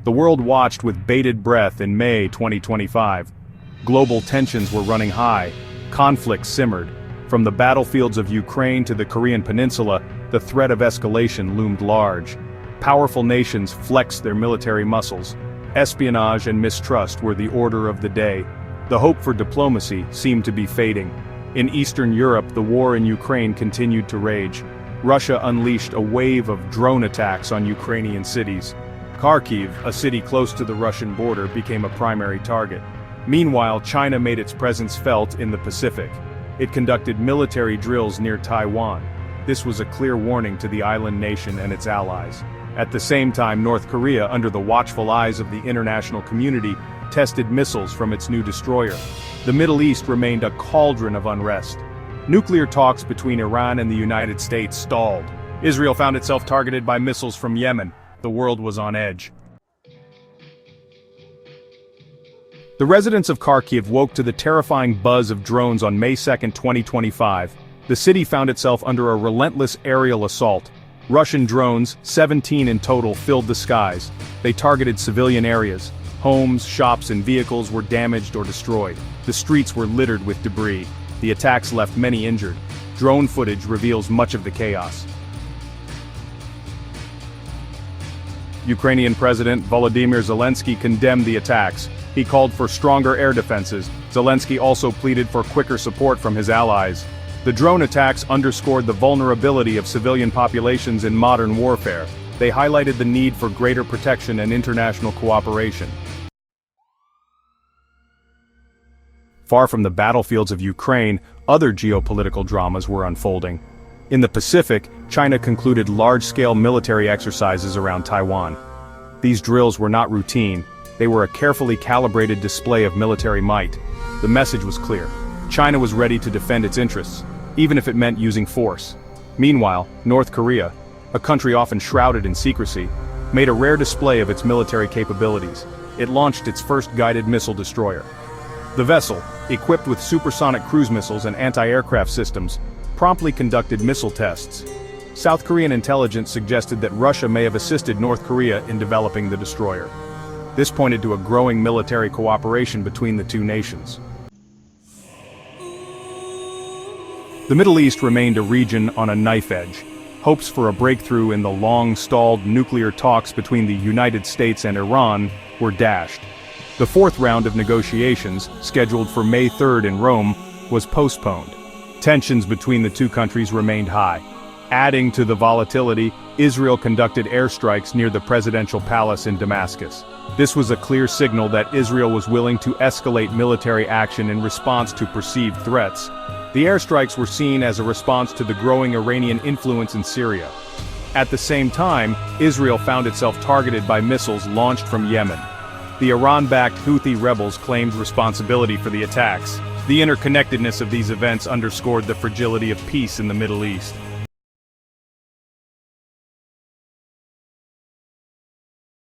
The world watched with bated breath in May 2025. Global tensions were running high, conflicts simmered. From the battlefields of Ukraine to the Korean Peninsula, the threat of escalation loomed large. Powerful nations flexed their military muscles. Espionage and mistrust were the order of the day. The hope for diplomacy seemed to be fading. In Eastern Europe, the war in Ukraine continued to rage. Russia unleashed a wave of drone attacks on Ukrainian cities. Kharkiv, a city close to the Russian border, became a primary target. Meanwhile, China made its presence felt in the Pacific. It conducted military drills near Taiwan. This was a clear warning to the island nation and its allies. At the same time, North Korea, under the watchful eyes of the international community, tested missiles from its new destroyer. The Middle East remained a cauldron of unrest. Nuclear talks between Iran and the United States stalled. Israel found itself targeted by missiles from Yemen. The world was on edge. The residents of Kharkiv woke to the terrifying buzz of drones on May 2, 2025. The city found itself under a relentless aerial assault. Russian drones, 17 in total, filled the skies. They targeted civilian areas. Homes, shops, and vehicles were damaged or destroyed. The streets were littered with debris. The attacks left many injured. Drone footage reveals much of the chaos. Ukrainian President Volodymyr Zelensky condemned the attacks. He called for stronger air defenses. Zelensky also pleaded for quicker support from his allies. The drone attacks underscored the vulnerability of civilian populations in modern warfare. They highlighted the need for greater protection and international cooperation. Far from the battlefields of Ukraine, other geopolitical dramas were unfolding. In the Pacific, China concluded large-scale military exercises around Taiwan. These drills were not routine. They were a carefully calibrated display of military might. The message was clear. China was ready to defend its interests, even if it meant using force. Meanwhile, North Korea, a country often shrouded in secrecy, made a rare display of its military capabilities. It launched its first guided missile destroyer. The vessel, equipped with supersonic cruise missiles and anti-aircraft systems, promptly conducted missile tests. South Korean intelligence suggested that Russia may have assisted North Korea in developing the destroyer. This pointed to a growing military cooperation between the two nations. The Middle East remained a region on a knife edge. Hopes for a breakthrough in the long-stalled nuclear talks between the United States and Iran were dashed. The fourth round of negotiations, scheduled for May 3 in Rome, was postponed. Tensions between the two countries remained high. Adding to the volatility, Israel conducted airstrikes near the presidential palace in Damascus. This was a clear signal that Israel was willing to escalate military action in response to perceived threats. The airstrikes were seen as a response to the growing Iranian influence in Syria. At the same time, Israel found itself targeted by missiles launched from Yemen. The Iran-backed Houthi rebels claimed responsibility for the attacks. The interconnectedness of these events underscored the fragility of peace in the Middle East.